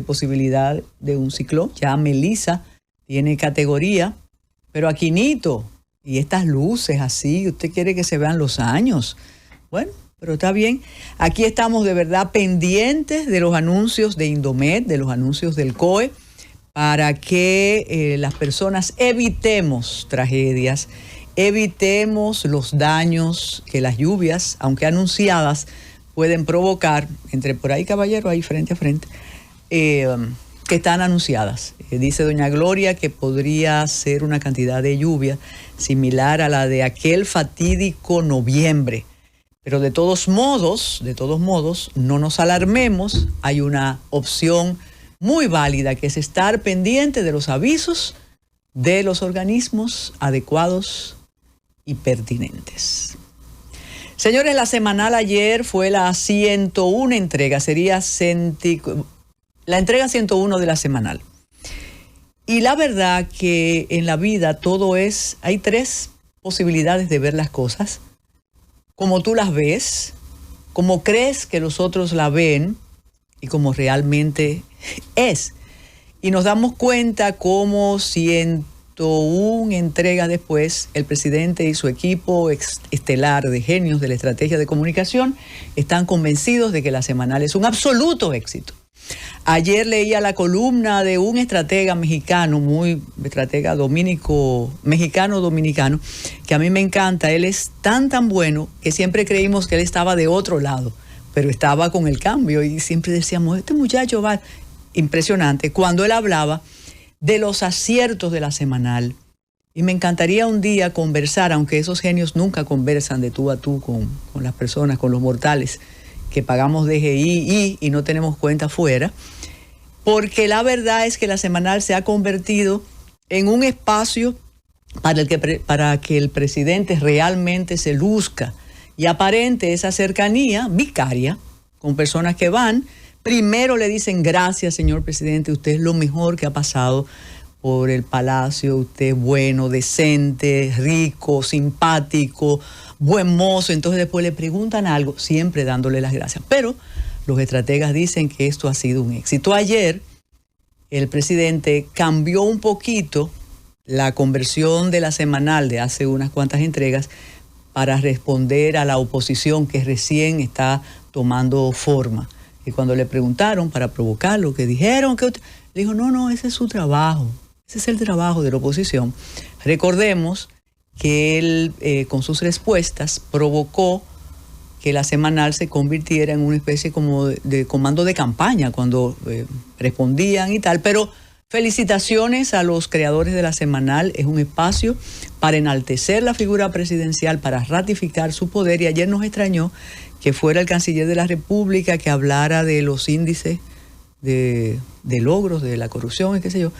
posibilidad de un ciclón. Ya Melissa tiene categoría, pero Aquinito y estas luces así, usted quiere que se vean los años. Bueno, pero está bien. Aquí estamos de verdad pendientes de los anuncios de Indomet, de los anuncios del COE, para que las personas evitemos tragedias, evitemos los daños que las lluvias, aunque anunciadas, pueden provocar, entre por ahí, caballero, ahí frente a frente, que están anunciadas. Dice doña Gloria que podría ser una cantidad de lluvia similar a la de aquel fatídico noviembre. Pero de todos modos, no nos alarmemos. Hay una opción muy válida, que es estar pendiente de los avisos de los organismos adecuados y pertinentes. Señores, la semanal ayer fue la 101 entrega, sería la entrega 101 de la semanal. Y la verdad que en la vida hay tres posibilidades de ver las cosas: como tú las ves, como crees que los otros la ven y como realmente es. Y nos damos cuenta cómo 101 entregas después, el presidente y su equipo estelar de genios de la estrategia de comunicación están convencidos de que la semanal es un absoluto éxito. Ayer leía la columna de un estratega mexicano, mexicano-dominicano, que a mí me encanta. Él es tan bueno que siempre creímos que él estaba de otro lado, pero estaba con el cambio y siempre decíamos, este muchacho va impresionante. Cuando él hablaba de los aciertos de la semanal, y me encantaría un día conversar, aunque esos genios nunca conversan de tú a tú con las personas, con los mortales que pagamos DGI y no tenemos cuenta fuera, porque la verdad es que la semanal se ha convertido en un espacio para que el presidente realmente se luzca y aparente esa cercanía vicaria con personas que van. Primero le dicen, gracias señor presidente, usted es lo mejor que ha pasado por el palacio, usted es bueno, decente, rico, simpático, buen mozo. Entonces después le preguntan algo, siempre dándole las gracias. Pero los estrategas dicen que esto ha sido un éxito. Ayer el presidente cambió un poquito la conversión de la semanal de hace unas cuantas entregas para responder a la oposición que recién está tomando forma. Y cuando le preguntaron para provocarlo, que dijeron que le dijo, no, ese es su trabajo, ese es el trabajo de la oposición. Recordemos que él con sus respuestas provocó que la semanal se convirtiera en una especie como de comando de campaña cuando respondían y tal. Pero felicitaciones a los creadores de la semanal. Es un espacio para enaltecer la figura presidencial, para ratificar su poder. Y ayer nos extrañó que fuera el canciller de la República que hablara de los índices de logros, de la corrupción y qué sé yo.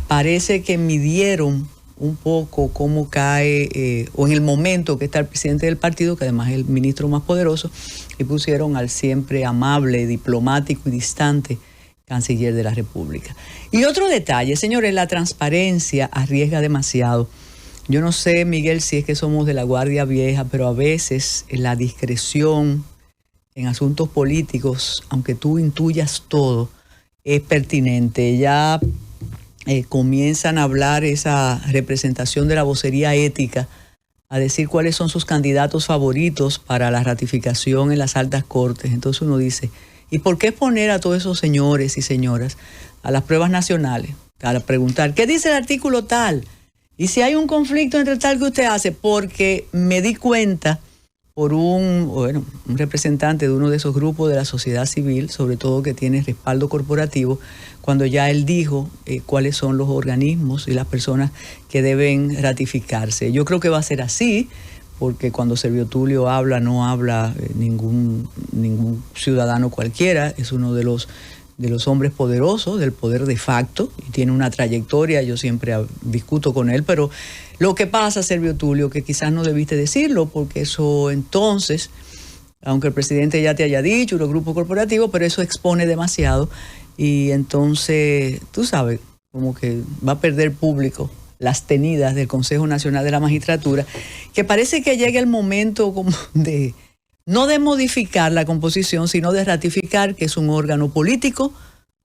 Parece que midieron un poco cómo cae, o en el momento que está el presidente del partido, que además es el ministro más poderoso, y pusieron al siempre amable, diplomático y distante canciller de la República. Y otro detalle, señores, la transparencia arriesga demasiado. Yo no sé, Miguel, si es que somos de la guardia vieja, pero a veces la discreción en asuntos políticos, aunque tú intuyas todo, es pertinente. Ya comienzan a hablar esa representación de la vocería ética, a decir cuáles son sus candidatos favoritos para la ratificación en las altas cortes. Entonces uno dice, ¿y por qué poner a todos esos señores y señoras a las pruebas nacionales? Para preguntar, ¿qué dice el artículo tal? Y si hay un conflicto entre tal que usted hace, porque me di cuenta por un representante de uno de esos grupos de la sociedad civil, sobre todo que tiene respaldo corporativo, cuando ya él dijo cuáles son los organismos y las personas que deben ratificarse. Yo creo que va a ser así, porque cuando Servio Tulio habla, no habla ningún ciudadano cualquiera, es uno de los hombres poderosos, del poder de facto, y tiene una trayectoria. Yo siempre discuto con él, pero lo que pasa, Servio Tulio, que quizás no debiste decirlo, porque eso entonces, aunque el presidente ya te haya dicho, los grupos corporativos, pero eso expone demasiado, y entonces, tú sabes, como que va a perder público las tenidas del Consejo Nacional de la Magistratura, que parece que llega el momento como de no de modificar la composición, sino de ratificar que es un órgano político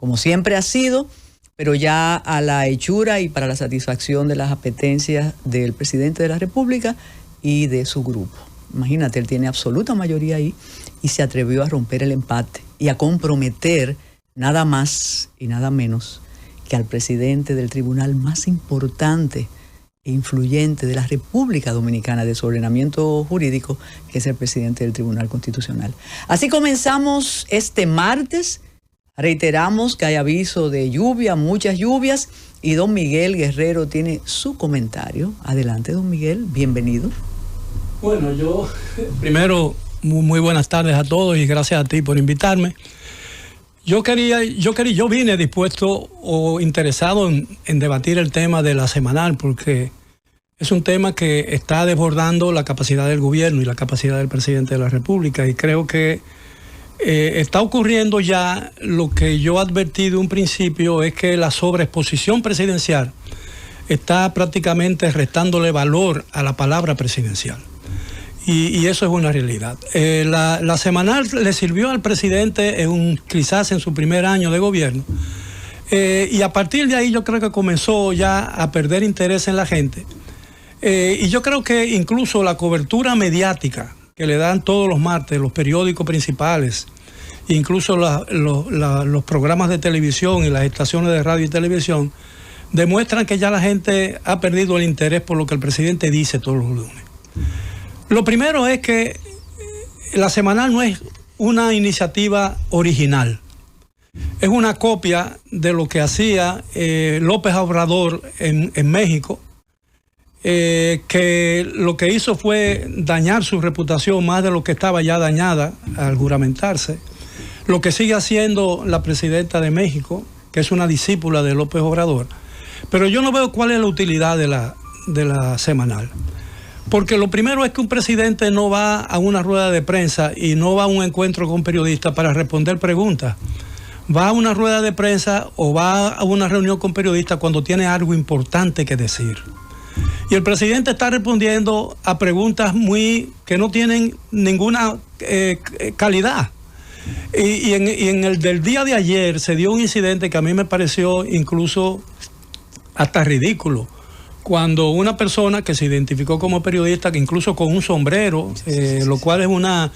como siempre ha sido, pero ya a la hechura y para la satisfacción de las apetencias del presidente de la República y de su grupo. Imagínate, él tiene absoluta mayoría ahí y se atrevió a romper el empate y a comprometer nada más y nada menos que al presidente del tribunal más importante e influyente de la República Dominicana de su ordenamiento jurídico, que es el presidente del Tribunal Constitucional. Así comenzamos este martes. Reiteramos que hay aviso de lluvia, muchas lluvias, y don Miguel Guerrero tiene su comentario. Adelante, don Miguel, bienvenido. Bueno, yo primero, muy buenas tardes a todos y gracias a ti por invitarme. Yo vine dispuesto o interesado en debatir el tema de la semanal, porque es un tema que está desbordando la capacidad del gobierno y la capacidad del presidente de la República, y creo que está ocurriendo ya lo que yo advertí de un principio, es que la sobreexposición presidencial está prácticamente restándole valor a la palabra presidencial. Y eso es una realidad. La semanal le sirvió al presidente quizás en su primer año de gobierno, y a partir de ahí yo creo que comenzó ya a perder interés en la gente, y yo creo que incluso la cobertura mediática que le dan todos los martes los periódicos principales, incluso los programas de televisión y las estaciones de radio y televisión, demuestran que ya la gente ha perdido el interés por lo que el presidente dice todos los lunes. Lo primero es que la semanal no es una iniciativa original. Es una copia de lo que hacía López Obrador en México, que lo que hizo fue dañar su reputación más de lo que estaba ya dañada al juramentarse. Lo que sigue haciendo la presidenta de México, que es una discípula de López Obrador. Pero yo no veo cuál es la utilidad de la semanal. Porque lo primero es que un presidente no va a una rueda de prensa y no va a un encuentro con periodistas para responder preguntas. Va a una rueda de prensa o va a una reunión con periodistas cuando tiene algo importante que decir. Y el presidente está respondiendo a preguntas que no tienen ninguna calidad. Y en el del día de ayer se dio un incidente que a mí me pareció incluso hasta ridículo, cuando una persona que se identificó como periodista, que incluso con un sombrero, lo cual es una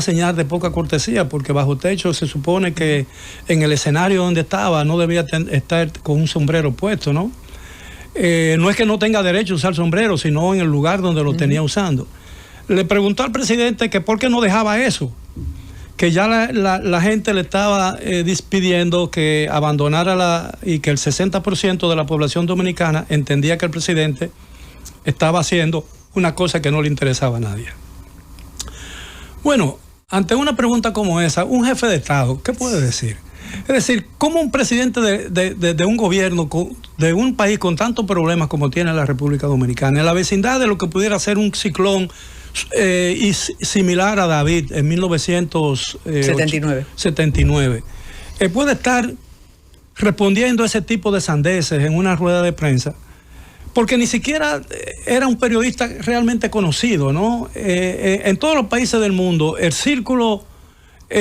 señal de poca cortesía, porque bajo techo se supone que en el escenario donde estaba no debía estar con un sombrero puesto, ¿no? No es que no tenga derecho a usar sombrero, sino en el lugar donde lo tenía usando. Le preguntó al presidente que por qué no dejaba eso, que ya la gente le estaba pidiendo que abandonara y que el 60% de la población dominicana entendía que el presidente estaba haciendo una cosa que no le interesaba a nadie. Bueno, ante una pregunta como esa, un jefe de Estado, ¿qué puede decir? Es decir, ¿cómo un presidente de un gobierno, de un país con tantos problemas como tiene la República Dominicana, en la vecindad de lo que pudiera ser un ciclón y similar a David en 1979, puede estar respondiendo a ese tipo de sandeces en una rueda de prensa? Porque ni siquiera era un periodista realmente conocido, ¿no? En todos los países del mundo, el círculo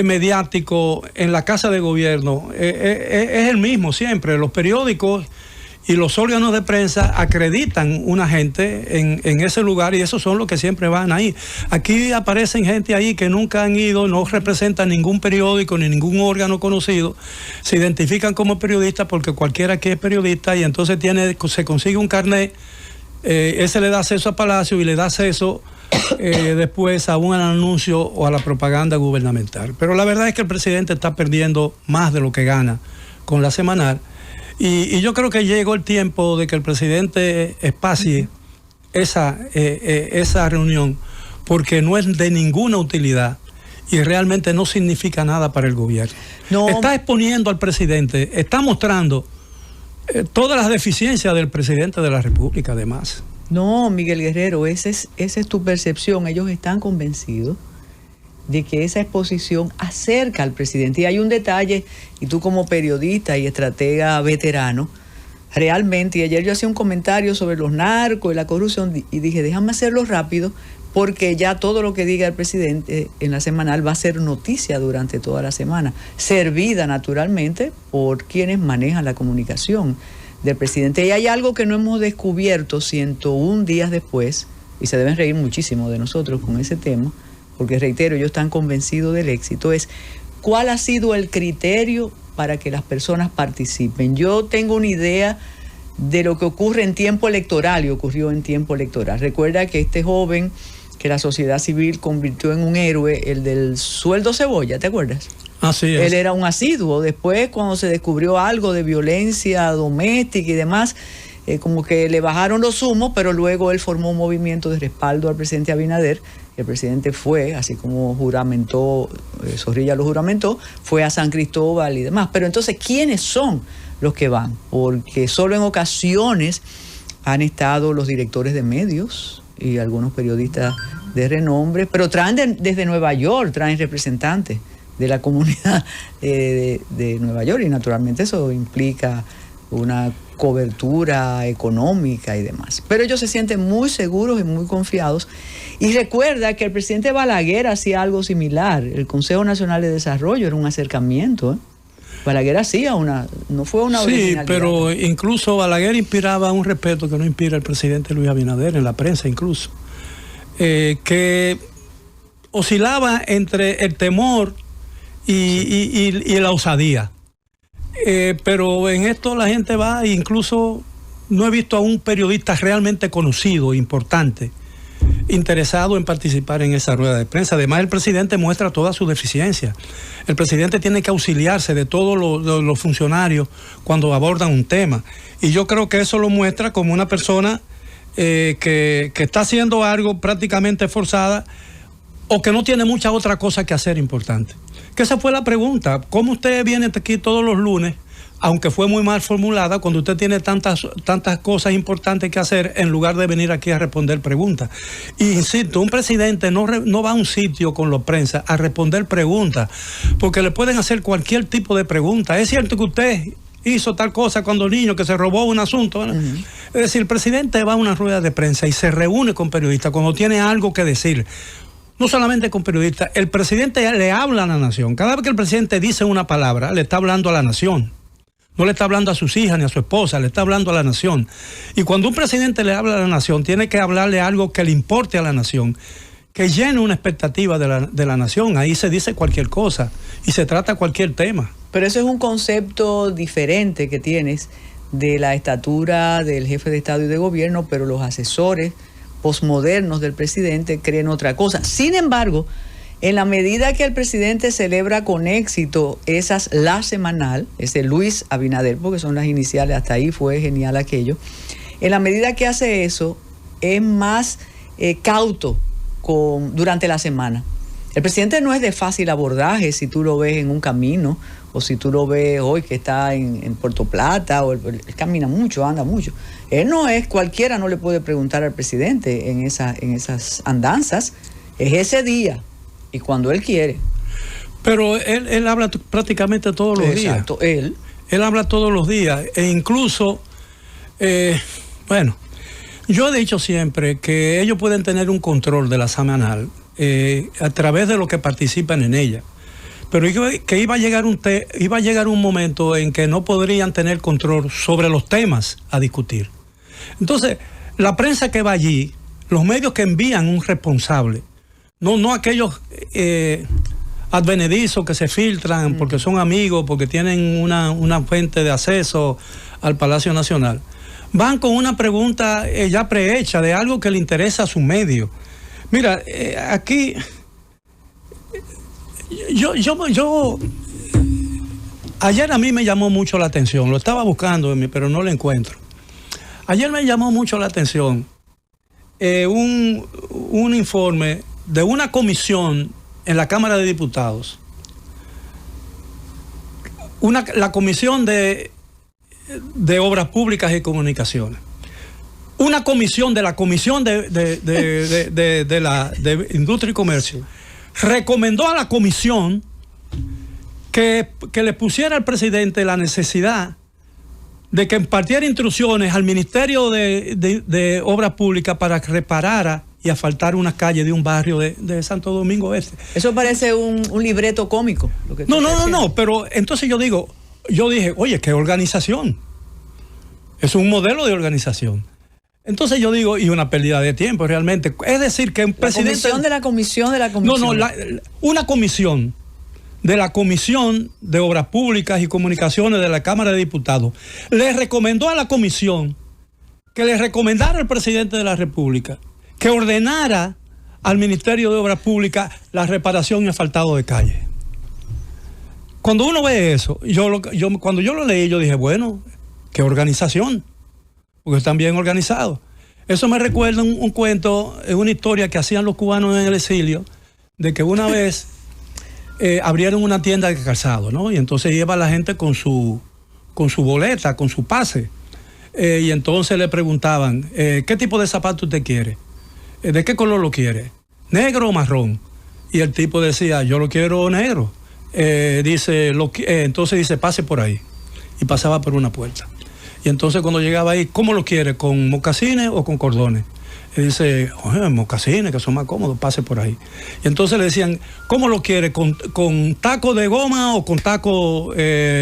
mediático en la casa de gobierno es el mismo siempre. Los periódicos y los órganos de prensa acreditan una gente en ese lugar, y esos son los que siempre van ahí. Aquí aparecen gente ahí que nunca han ido, no representan ningún periódico ni ningún órgano conocido, se identifican como periodistas porque cualquiera que es periodista, y entonces se consigue un carnet, ese le da acceso a Palacio y le da acceso después a un anuncio o a la propaganda gubernamental. Pero la verdad es que el presidente está perdiendo más de lo que gana con la semanal. Y yo creo que llegó el tiempo de que el presidente espacie esa reunión, porque no es de ninguna utilidad y realmente no significa nada para el gobierno. No. Está exponiendo al presidente, está mostrando todas las deficiencias del presidente de la República, además. No, Miguel Guerrero, esa es tu percepción. Ellos están convencidos de que esa exposición acerca al presidente. Y hay un detalle, y tú como periodista y estratega veterano, realmente, y ayer yo hacía un comentario sobre los narcos y la corrupción, y dije, déjame hacerlo rápido, porque ya todo lo que diga el presidente en la semanal va a ser noticia durante toda la semana, servida naturalmente por quienes manejan la comunicación del presidente. Y hay algo que no hemos descubierto 101 días después, y se deben reír muchísimo de nosotros con ese tema, porque reitero, ellos están convencidos del éxito, es cuál ha sido el criterio para que las personas participen. Yo tengo una idea de lo que ocurre en tiempo electoral, y ocurrió en tiempo electoral. Recuerda que este joven que la sociedad civil convirtió en un héroe, el del sueldo cebolla, ¿te acuerdas? Así es. Él era un asiduo. Después, cuando se descubrió algo de violencia doméstica y demás, como que le bajaron los humos, pero luego él formó un movimiento de respaldo al presidente Abinader. El presidente fue, así como juramentó, Zorrilla lo juramentó, fue a San Cristóbal y demás. Pero entonces, ¿quiénes son los que van? Porque solo en ocasiones han estado los directores de medios y algunos periodistas de renombre, pero traen desde Nueva York, traen representantes de la comunidad de Nueva York, y naturalmente eso implica una cobertura económica y demás. Pero ellos se sienten muy seguros y muy confiados. Y recuerda que el presidente Balaguer hacía algo similar. El Consejo Nacional de Desarrollo era un acercamiento, ¿eh? Balaguer hacía no fue una originalidad. Sí, pero incluso Balaguer inspiraba un respeto que no inspira el presidente Luis Abinader en la prensa incluso, que oscilaba entre el temor y la osadía. Pero en esto la gente va, incluso no he visto a un periodista realmente conocido, importante, interesado en participar en esa rueda de prensa. Además, el presidente muestra toda su deficiencia. El presidente tiene que auxiliarse de todos los funcionarios cuando abordan un tema. Y yo creo que eso lo muestra como una persona que está haciendo algo prácticamente forzada, o que no tiene mucha otra cosa que hacer importante. Que esa fue la pregunta. ¿Cómo usted viene aquí todos los lunes, aunque fue muy mal formulada, cuando usted tiene tantas cosas importantes que hacer, en lugar de venir aquí a responder preguntas? Y insisto, un presidente no va a un sitio con la prensa a responder preguntas, porque le pueden hacer cualquier tipo de pregunta. Es cierto que usted hizo tal cosa cuando niño, que se robó un asunto, ¿no? Uh-huh. Es decir, el presidente va a una rueda de prensa y se reúne con periodistas cuando tiene algo que decir. No solamente con periodistas, el presidente le habla a la nación. Cada vez que el presidente dice una palabra, le está hablando a la nación. No le está hablando a sus hijas ni a su esposa, le está hablando a la nación. Y cuando un presidente le habla a la nación, tiene que hablarle algo que le importe a la nación, que llene una expectativa de la nación. Ahí se dice cualquier cosa y se trata cualquier tema. Pero eso es un concepto diferente que tienes de la estatura del jefe de Estado y de gobierno, pero los asesores posmodernos del presidente creen otra cosa. Sin embargo, en la medida que el presidente celebra con éxito la semanal, ese Luis Abinader, porque son las iniciales, hasta ahí fue genial aquello, en la medida que hace eso, es más cauto durante la semana. El presidente no es de fácil abordaje si tú lo ves en un camino, o si tú lo ves hoy que está en Puerto Plata, o él camina mucho, anda mucho. Él no es, cualquiera no le puede preguntar al presidente en esas andanzas. Es ese día y cuando él quiere. Pero él habla prácticamente todos los días. Exacto, él habla todos los días. E incluso, bueno, yo he dicho siempre que ellos pueden tener un control de la semanal a través de los que participan en ella. Pero que iba a llegar un momento en que no podrían tener control sobre los temas a discutir. Entonces, la prensa que va allí, los medios que envían un responsable, no aquellos advenedizos que se filtran porque son amigos, porque tienen una fuente de acceso al Palacio Nacional, van con una pregunta ya prehecha de algo que le interesa a su medio. Mira, aquí yo ayer a mí me llamó mucho la atención, lo estaba buscando, pero no lo encuentro. Ayer me llamó mucho la atención un informe de una comisión en la Cámara de Diputados, la Comisión de Obras Públicas y Comunicaciones, una comisión de la Comisión de Industria y Comercio, recomendó a la comisión que le pusiera al presidente la necesidad de que impartiera instrucciones al Ministerio de Obras Públicas para que reparara y asfaltar unas calles de un barrio de Santo Domingo Este. Eso parece un libreto cómico. Lo que No, pero entonces yo dije, oye, ¿qué organización? Es un modelo de organización. Entonces yo digo, y una pérdida de tiempo realmente. Es decir, que un presidente... La comisión de la comisión. Una comisión de la Comisión de Obras Públicas y Comunicaciones de la Cámara de Diputados le recomendó a la comisión que le recomendara al presidente de la República que ordenara al Ministerio de Obras Públicas la reparación y asfaltado de calles. Cuando uno ve eso, cuando yo lo leí, yo dije, bueno, qué organización, porque están bien organizados. Eso me recuerda un cuento, una historia que hacían los cubanos en el exilio, de que una vez abrieron una tienda de calzado, ¿no? Y entonces lleva la gente con su boleta, con su pase. Y entonces le preguntaban, ¿qué tipo de zapato usted quiere? ¿De qué color lo quiere? ¿Negro o marrón? Y el tipo decía, yo lo quiero negro. Entonces dice, pase por ahí. Y pasaba por una puerta. Y entonces cuando llegaba ahí, ¿cómo lo quiere? ¿Con mocasines o con cordones? Y dice, mocasines, que son más cómodos, pase por ahí. Y entonces le decían, ¿cómo lo quiere? ¿Con taco de goma o con taco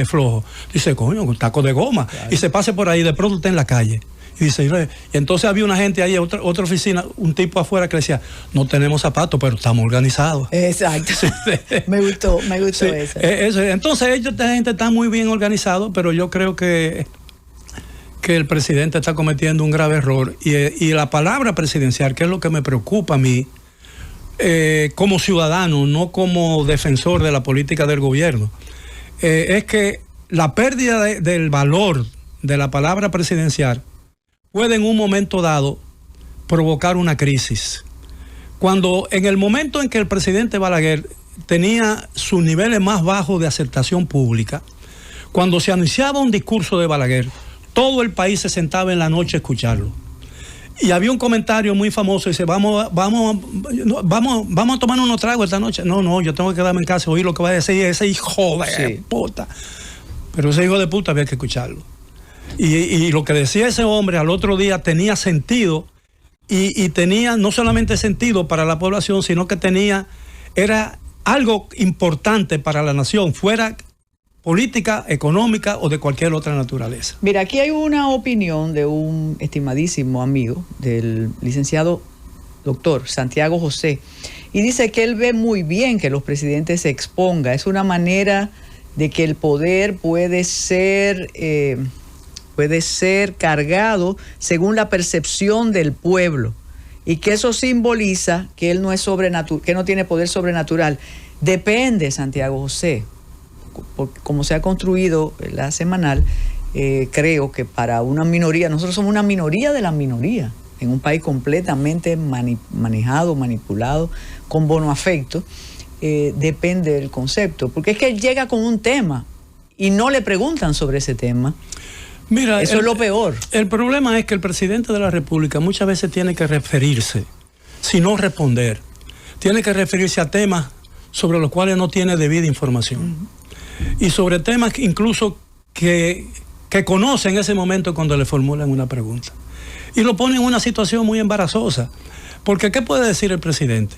flojo? Dice, coño, con taco de goma. Claro. Y se pase por ahí, de pronto está en la calle. Y dice, y entonces había una gente ahí, otra oficina, un tipo afuera que le decía, no tenemos zapatos, pero estamos organizados. Exacto. me gustó sí, eso. Entonces, esta gente está muy bien organizado, pero yo creo que el presidente está cometiendo un grave error. Y la palabra presidencial, que es lo que me preocupa a mí, como ciudadano, no como defensor de la política del gobierno, es que la pérdida del valor de la palabra presidencial puede en un momento dado provocar una crisis. Cuando en el momento en que el presidente Balaguer tenía sus niveles más bajos de aceptación pública, cuando se anunciaba un discurso de Balaguer, todo el país se sentaba en la noche a escucharlo. Y había un comentario muy famoso, dice, vamos a tomar unos tragos esta noche. No, yo tengo que quedarme en casa, oír lo que va a decir ese hijo de puta. Pero ese hijo de puta había que escucharlo. Y lo que decía ese hombre al otro día tenía sentido, y tenía no solamente sentido para la población, sino que era algo importante para la nación, fuera política, económica o de cualquier otra naturaleza. Mira, aquí hay una opinión de un estimadísimo amigo, del licenciado doctor Santiago José, y dice que él ve muy bien que los presidentes se expongan. Es una manera de que el poder puede ser cargado según la percepción del pueblo, y que eso simboliza que él no es que no tiene poder sobrenatural. Depende, Santiago José, como se ha construido la semanal, creo que para una minoría, nosotros somos una minoría de la minoría, en un país completamente manejado, manipulado, con bono afecto, depende del concepto, porque es que él llega con un tema y no le preguntan sobre ese tema. Mira, eso es lo peor. El problema es que el presidente de la República muchas veces tiene que referirse, si no responder, tiene que referirse a temas sobre los cuales no tiene debida información. Y sobre temas que incluso que conoce en ese momento cuando le formulan una pregunta. Y lo pone en una situación muy embarazosa. Porque ¿qué puede decir el presidente?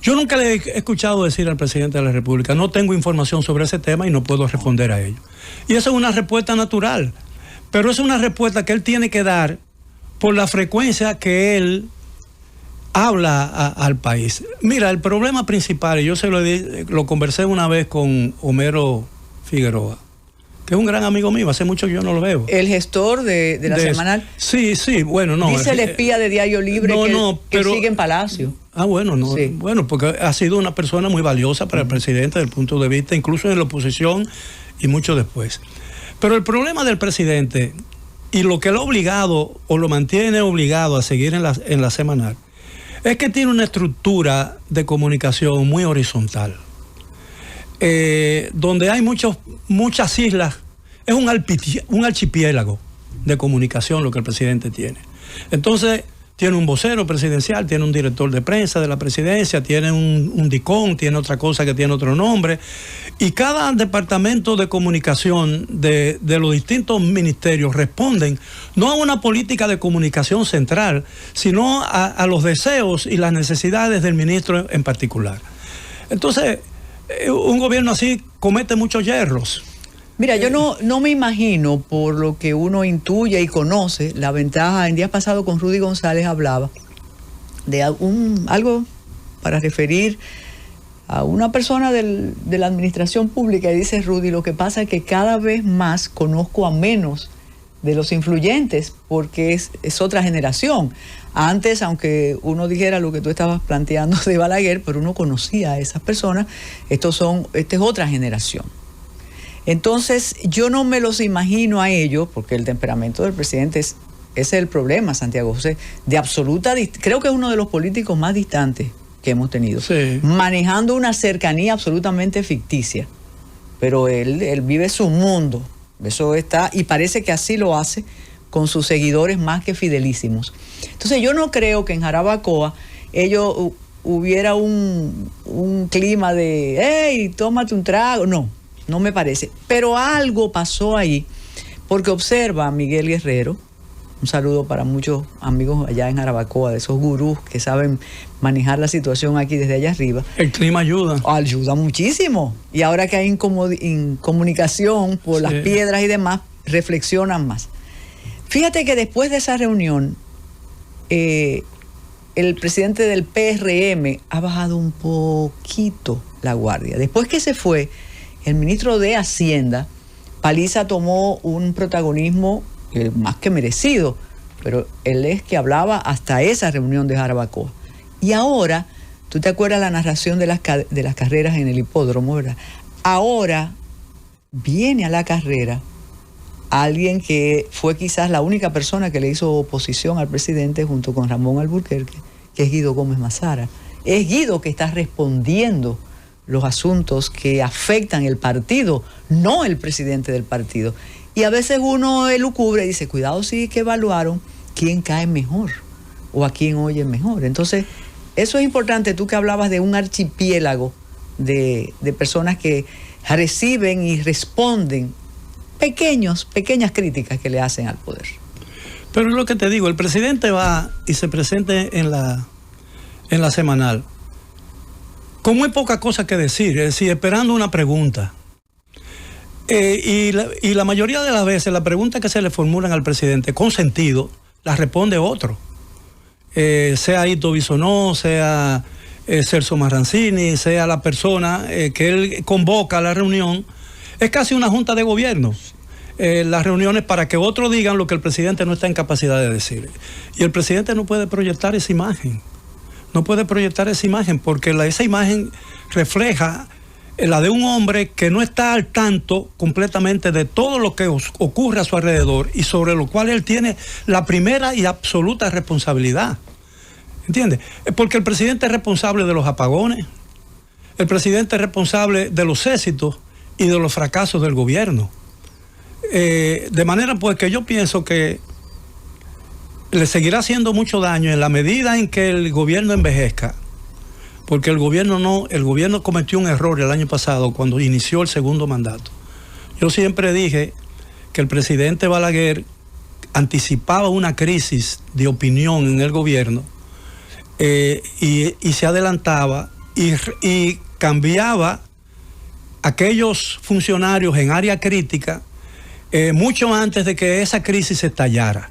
Yo nunca le he escuchado decir al presidente de la República, no tengo información sobre ese tema y no puedo responder a ello. Y esa es una respuesta natural. Pero es una respuesta que él tiene que dar por la frecuencia que él habla al país. Mira, el problema principal, y yo lo conversé una vez con Homero Figueroa, que es un gran amigo mío, hace mucho que yo no lo veo. El gestor de la semanal. Sí, bueno, no. Dice el espía de Diario Libre que sigue en Palacio. Bueno, no. Sí. Bueno, porque ha sido una persona muy valiosa para el presidente desde el punto de vista, incluso en la oposición y mucho después. Pero el problema del presidente, y lo que lo ha obligado o lo mantiene obligado a seguir en la semanal, es que tiene una estructura de comunicación muy horizontal, donde hay muchas islas. Es un archipiélago de comunicación lo que el presidente tiene. Entonces, tiene un vocero presidencial, tiene un director de prensa de la presidencia, tiene un DICOM, tiene otra cosa que tiene otro nombre. Y cada departamento de comunicación de los distintos ministerios responden no a una política de comunicación central, sino a los deseos y las necesidades del ministro en particular. Entonces, un gobierno así comete muchos yerros. Mira, yo no me imagino, por lo que uno intuye y conoce, la ventaja. En días pasados con Rudy González hablaba de algo para referir a una persona de la administración pública, y dice Rudy, lo que pasa es que cada vez más conozco a menos de los influyentes, porque es otra generación. Antes, aunque uno dijera lo que tú estabas planteando de Balaguer, pero uno conocía a esas personas. Esta es otra generación. Entonces, yo no me los imagino a ellos, porque el temperamento del presidente ese es el problema, Santiago José, de absoluta, creo que es uno de los políticos más distantes que hemos tenido, sí, manejando una cercanía absolutamente ficticia, pero él vive su mundo, eso está, y parece que así lo hace con sus seguidores más que fidelísimos. Entonces, yo no creo que en Jarabacoa hubiera un clima de, hey, tómate un trago, no me parece, pero algo pasó ahí, porque observa a Miguel Guerrero, un saludo para muchos amigos allá en Jarabacoa, de esos gurús que saben manejar la situación aquí desde allá arriba. El clima ayuda. Ayuda muchísimo, y ahora que hay incomunicación por las piedras y demás, reflexionan más. Fíjate que después de esa reunión, el presidente del PRM ha bajado un poquito la guardia. Después que se fue el ministro de Hacienda, Paliza tomó un protagonismo más que merecido, pero él es que hablaba hasta esa reunión de Jarabacoa. Y ahora, ¿tú te acuerdas la narración de las carreras en el hipódromo, verdad? Ahora viene a la carrera alguien que fue quizás la única persona que le hizo oposición al presidente junto con Ramón Alburquerque, que es Guido Gómez Mazara. Es Guido que está respondiendo los asuntos que afectan el partido, no el presidente del partido. Y a veces uno elucubre y dice, cuidado si que evaluaron quién cae mejor o a quién oye mejor. Entonces, eso es importante, tú que hablabas de un archipiélago de personas que reciben y responden pequeñas críticas que le hacen al poder. Pero es lo que te digo, el presidente va y se presenta en la semanal con muy poca cosa que decir, es decir, esperando una pregunta. Y la mayoría de las veces la pregunta que se le formulan al presidente con sentido la responde otro. Sea Ito Bisonó, sea Celso Marrancini, sea la persona que él convoca a la reunión. Es casi una junta de gobierno. Las reuniones para que otros digan lo que el presidente no está en capacidad de decir. Y el presidente no puede proyectar esa imagen. No puede proyectar esa imagen porque esa imagen refleja la de un hombre que no está al tanto completamente de todo lo que ocurre a su alrededor y sobre lo cual él tiene la primera y absoluta responsabilidad. ¿Entiendes? Porque el presidente es responsable de los apagones, el presidente es responsable de los éxitos y de los fracasos del gobierno. De manera pues que yo pienso que le seguirá haciendo mucho daño en la medida en que el gobierno envejezca, porque el gobierno cometió un error el año pasado cuando inició el segundo mandato. Yo siempre dije que el presidente Balaguer anticipaba una crisis de opinión en el gobierno y se adelantaba y cambiaba aquellos funcionarios en área crítica mucho antes de que esa crisis estallara.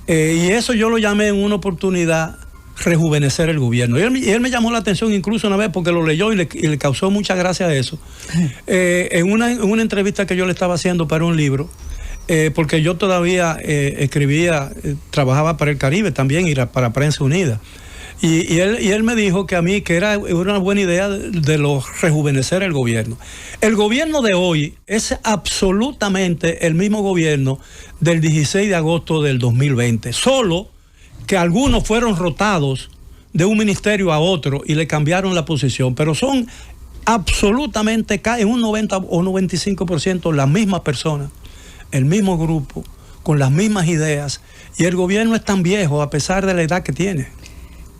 Y eso yo lo llamé en una oportunidad rejuvenecer el gobierno. Y él me llamó la atención incluso una vez porque lo leyó y le causó mucha gracia eso. En una entrevista que yo le estaba haciendo para un libro, porque yo todavía trabajaba para el Caribe también y para Prensa Unida. Y él me dijo que a mí que era una buena idea de rejuvenecer el gobierno. El gobierno de hoy es absolutamente el mismo gobierno del 16 de agosto del 2020, solo que algunos fueron rotados de un ministerio a otro y le cambiaron la posición, pero son absolutamente, en un 90 o 95% las mismas personas, el mismo grupo, con las mismas ideas, y el gobierno es tan viejo a pesar de la edad que tiene.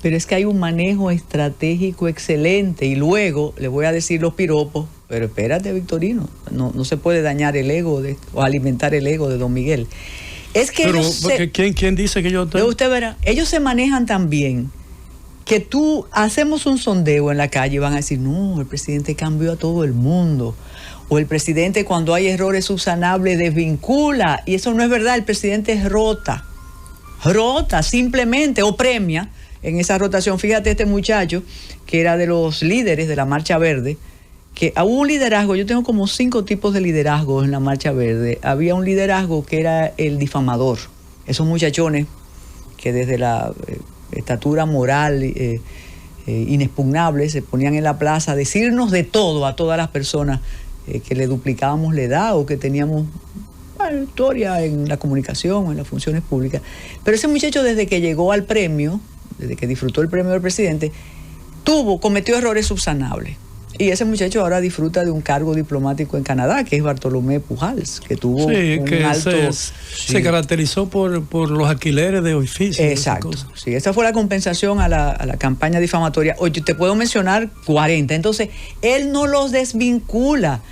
Pero es que hay un manejo estratégico excelente, y luego le voy a decir los piropos, pero espérate, Victorino, no se puede dañar el ego o alimentar el ego de don Miguel. Es que pero ¿quién dice que yo estoy? Usted verá, ellos se manejan tan bien que tú hacemos un sondeo en la calle y van a decir, no, el presidente cambió a todo el mundo. O el presidente, cuando hay errores subsanables, desvincula. Y eso no es verdad, el presidente rota simplemente, o premia en esa rotación. Fíjate, este muchacho que era de los líderes de la Marcha Verde, que hubo un liderazgo, yo tengo como 5 tipos de liderazgo en la Marcha Verde. Había un liderazgo que era el difamador, esos muchachones que desde la estatura moral inexpugnable se ponían en la plaza a decirnos de todo a todas las personas que le duplicábamos la edad o que teníamos historia en la comunicación o en las funciones públicas. Pero ese muchacho, desde que llegó al premio, desde que disfrutó el premio del presidente, cometió errores subsanables. Y ese muchacho ahora disfruta de un cargo diplomático en Canadá, que es Bartolomé Pujals, que tuvo un alto... Se caracterizó por los alquileres de oficios. Exacto. Sí, esa fue la compensación a la campaña difamatoria. Oye, te puedo mencionar 40. Entonces, él no los desvincula.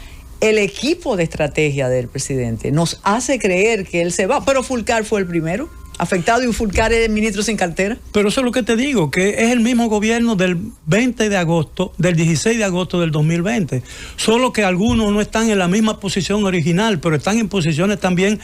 El equipo de estrategia del presidente nos hace creer que él se va, pero Fulcar fue el primero afectado, y Fulcar es el ministro sin cartera. Pero eso es lo que te digo, que es el mismo gobierno del 20 de agosto, del 16 de agosto del 2020, solo que algunos no están en la misma posición original, pero están en posiciones también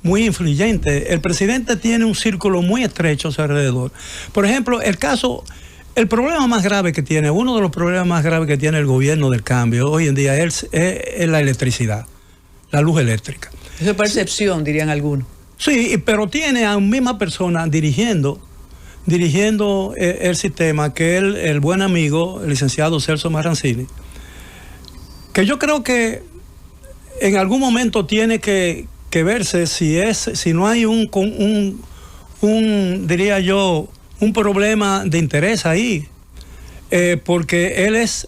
muy influyentes. El presidente tiene un círculo muy estrecho a su alrededor. Por ejemplo, el problema más grave que tiene, uno de los problemas más graves que tiene el gobierno del cambio hoy en día es la electricidad, la luz eléctrica. Eso es percepción, dirían algunos. Sí, pero tiene a una misma persona dirigiendo el sistema, que es el buen amigo, el licenciado Celso Marrancini, que yo creo que en algún momento tiene que verse si no hay diría yo, un problema de interés ahí, porque él es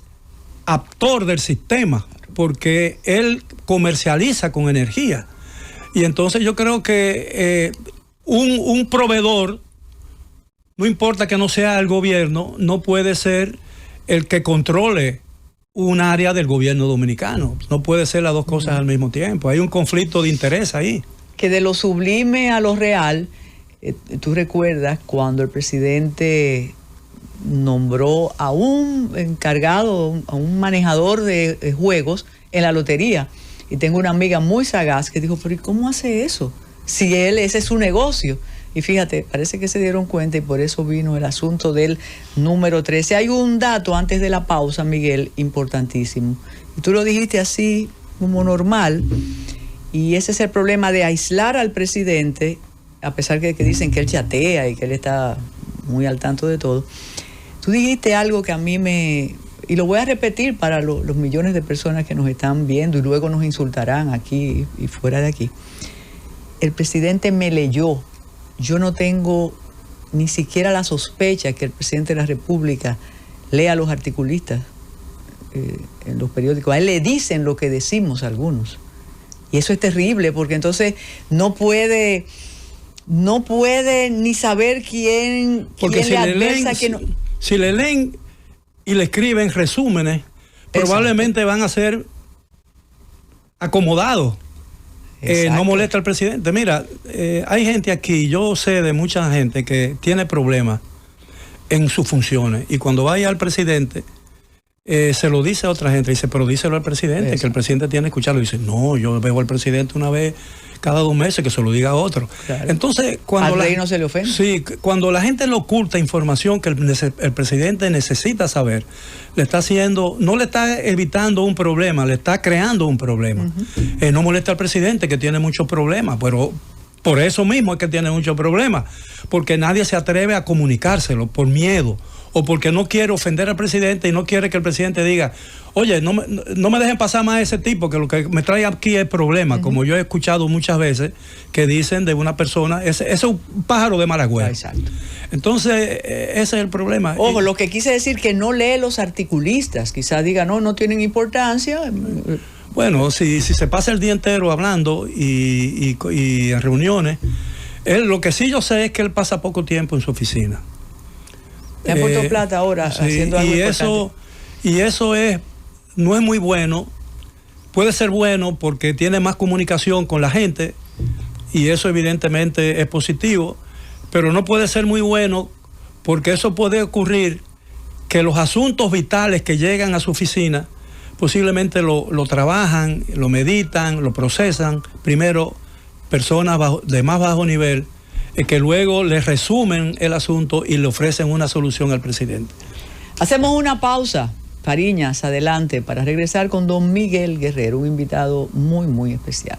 actor del sistema, porque él comercializa con energía. Y entonces yo creo que un proveedor, no importa que no sea el gobierno, no puede ser el que controle un área del gobierno dominicano. No puede ser las dos cosas al mismo tiempo. Hay un conflicto de interés ahí. Que de lo sublime a lo real, tú recuerdas cuando el presidente nombró a un encargado, a un manejador de juegos en la lotería. Y tengo una amiga muy sagaz que dijo, pero ¿y cómo hace eso? Si ese es su negocio. Y fíjate, parece que se dieron cuenta y por eso vino el asunto del número 13. Hay un dato antes de la pausa, Miguel, importantísimo. Y tú lo dijiste así, como normal. Y ese es el problema de aislar al presidente, a pesar que dicen que él chatea y que él está muy al tanto de todo. Tú dijiste algo que a mí y lo voy a repetir para los millones de personas que nos están viendo y luego nos insultarán aquí y fuera de aquí. El presidente me leyó. Yo no tengo ni siquiera la sospecha que el presidente de la República lea a los articulistas en los periódicos. A él le dicen lo que decimos algunos. Y eso es terrible, porque entonces no puede ni saber quién le adversa, quién no. Si le leen y le escriben resúmenes, probablemente van a ser acomodados. No molesta al presidente. Mira, hay gente aquí, yo sé de mucha gente que tiene problemas en sus funciones, y cuando vaya al presidente se lo dice a otra gente, dice, pero díselo al presidente. Exacto. Que el presidente tiene que escucharlo. Dice, no, yo veo al presidente una vez cada 2 meses, que se lo diga a otro. Claro. Entonces, cuando al rey no se le ofende. Sí, cuando la gente le oculta información que el presidente necesita saber, no le está evitando un problema, le está creando un problema. Uh-huh. No molesta al presidente, que tiene muchos problemas, pero por eso mismo es que tiene muchos problemas, porque nadie se atreve a comunicárselo por miedo, o porque no quiere ofender al presidente y no quiere que el presidente diga, oye, no me dejen pasar más a ese tipo, que lo que me trae aquí es problema. Uh-huh. Como yo he escuchado muchas veces que dicen de una persona, ese es un pájaro de Maragüey. Exacto. Entonces, ese es el problema. Ojo, lo que quise decir que no lee los articulistas, quizás diga, no tienen importancia. Bueno, si se pasa el día entero hablando y en reuniones, lo que sí yo sé es que él pasa poco tiempo en su oficina. Te han puesto plata ahora sí, haciendo algo y eso no es muy bueno. Puede ser bueno porque tiene más comunicación con la gente y eso evidentemente es positivo, pero no puede ser muy bueno porque eso puede ocurrir que los asuntos vitales que llegan a su oficina posiblemente lo trabajan, lo meditan, lo procesan primero personas de más bajo nivel, que luego les resumen el asunto y le ofrecen una solución al presidente. Hacemos una pausa, Fariñas, adelante, para regresar con don Miguel Guerrero, un invitado muy, muy especial.